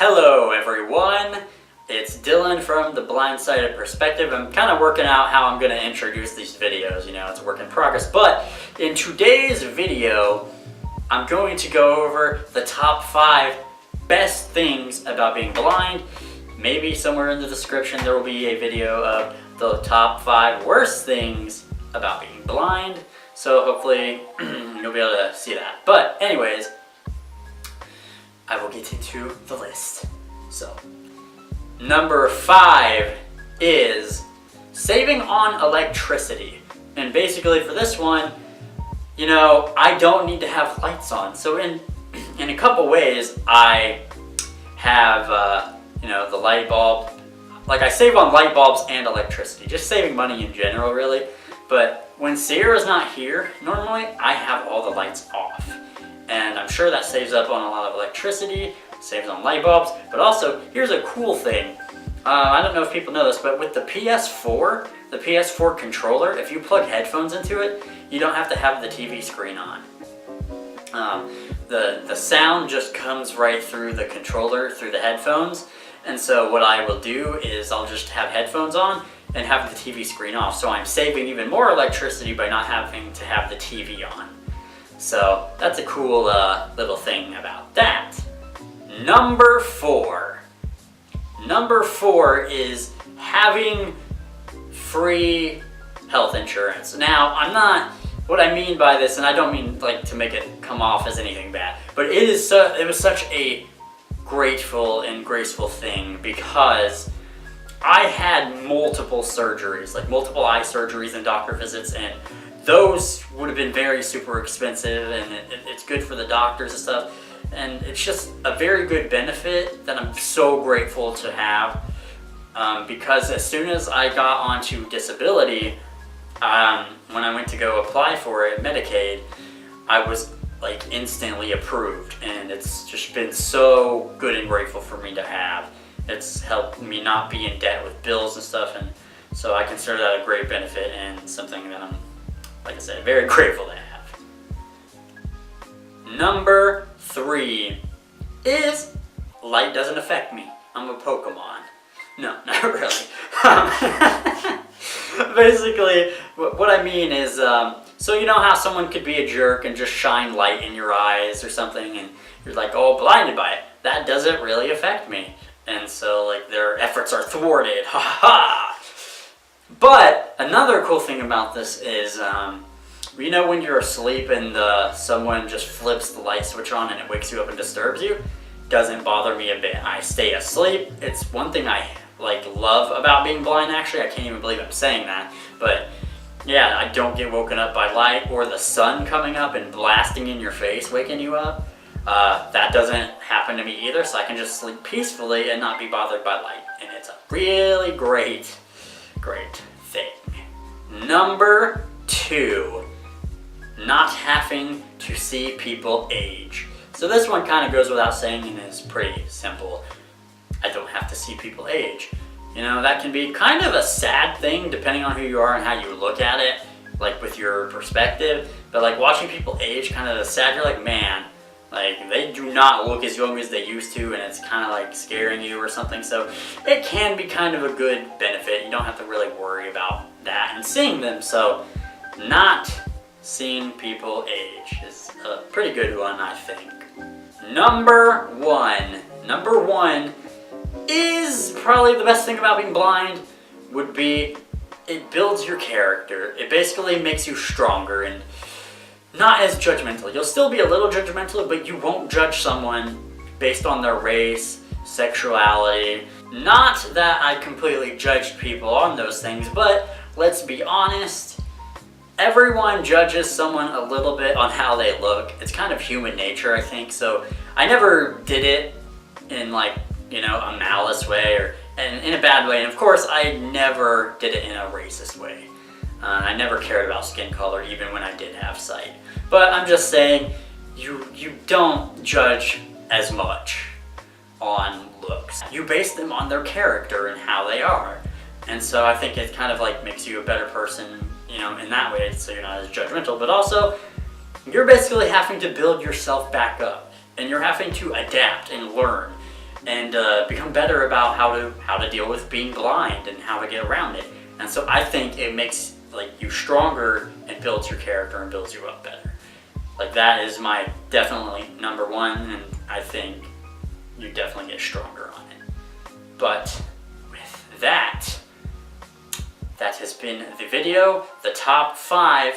Hello everyone, it's Dylan from the Blindsided Perspective. I'm kind of working out how I'm going to introduce these videos, it's a work in progress. But in today's video, I'm going to go over the top 5 best things about being blind. Maybe somewhere in the description there will be a video of the top 5 worst things about being blind. So hopefully you'll be able to see that. But anyways, I will get into the list. So, number 5 is saving on electricity. And basically for this one, I don't need to have lights on. So in a couple ways, I have, the light bulb. Like I save on light bulbs and electricity, just saving money in general really. But when Sierra's not here, normally I have all the lights off. And I'm sure that saves up on a lot of electricity, saves on light bulbs, but also, here's a cool thing. I don't know if people know this, but with the PS4 controller, if you plug headphones into it, you don't have to have the TV screen on. The sound just comes right through the controller, through the headphones, and so what I will do is I'll just have headphones on and have the TV screen off, so I'm saving even more electricity by not having to have the TV on. So that's a cool little thing about that. Number 4 is having free health insurance. Now, what I mean by this, and I don't mean like to make it come off as anything bad, but it was such a grateful and graceful thing because I had multiple surgeries, like multiple eye surgeries and doctor visits, and those would have been very super expensive, and it's good for the doctors and stuff. And it's just a very good benefit that I'm so grateful to have because as soon as I got onto disability, when I went to go apply for it, Medicaid, I was like instantly approved, and it's just been so good and grateful for me to have. It's helped me not be in debt with bills and stuff, and so I consider that a great benefit and something that I'm, like I said, very grateful to have. Number 3 is light doesn't affect me. I'm a Pokemon. No, not really. Basically, what I mean is, so you know how someone could be a jerk and just shine light in your eyes or something, and you're like, oh, blinded by it. That doesn't really affect me. And so, like, their efforts are thwarted. Ha ha! But another cool thing about this is, when you're asleep and someone just flips the light switch on and it wakes you up and disturbs you, doesn't bother me a bit. I stay asleep. It's one thing I love about being blind. Actually, I can't even believe I'm saying that. But yeah, I don't get woken up by light or the sun coming up and blasting in your face, waking you up. That doesn't happen to me either, so I can just sleep peacefully and not be bothered by light. And it's a really great thing. Number 2, not having to see people age. So this one kind of goes without saying and is pretty simple. I don't have to see people age. That can be kind of a sad thing depending on who you are and how you look at it, like with your perspective. But like watching people age, kind of sad, you're like, man, like they do not look as young as they used to, and it's kind of like scaring you or something. So it can be kind of a good benefit. You don't have to really worry about that and seeing them. So not seeing people age is a pretty good one, I think. Number 1 is probably the best thing about being blind would be it builds your character. It basically makes you stronger and not as judgmental. You'll still be a little judgmental, but you won't judge someone based on their race, sexuality. Not that I completely judged people on those things, but let's be honest, everyone judges someone a little bit on how they look. It's kind of human nature, I think. So I never did it in a malice way and in a bad way. And of course, I never did it in a racist way. I never cared about skin color, even when I did have sight. But I'm just saying, you don't judge as much on looks. You base them on their character and how they are. And so I think it kind of makes you a better person, in that way, so you're not as judgmental. But also, you're basically having to build yourself back up, and you're having to adapt and learn. and become better about how to deal with being blind and how to get around it. And so I think it makes like you stronger and builds your character and builds you up better. Like that is my definitely number one, and I think you definitely get stronger on it. But with that has been the video, the top 5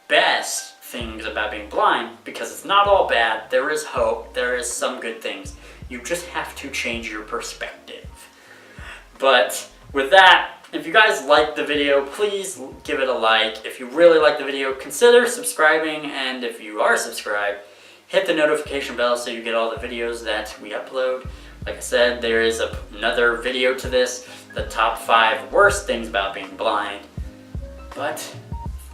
best things about being blind, because it's not all bad. There is hope, there is some good things. You just have to change your perspective. But with that, if you guys liked the video, please give it a like. If you really like the video, consider subscribing, and if you are subscribed, hit the notification bell so you get all the videos that we upload. Like I said, there is another video to this, the top 5 worst things about being blind. But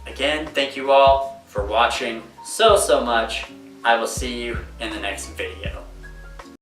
again, thank you all for watching so much. I will see you in the next video.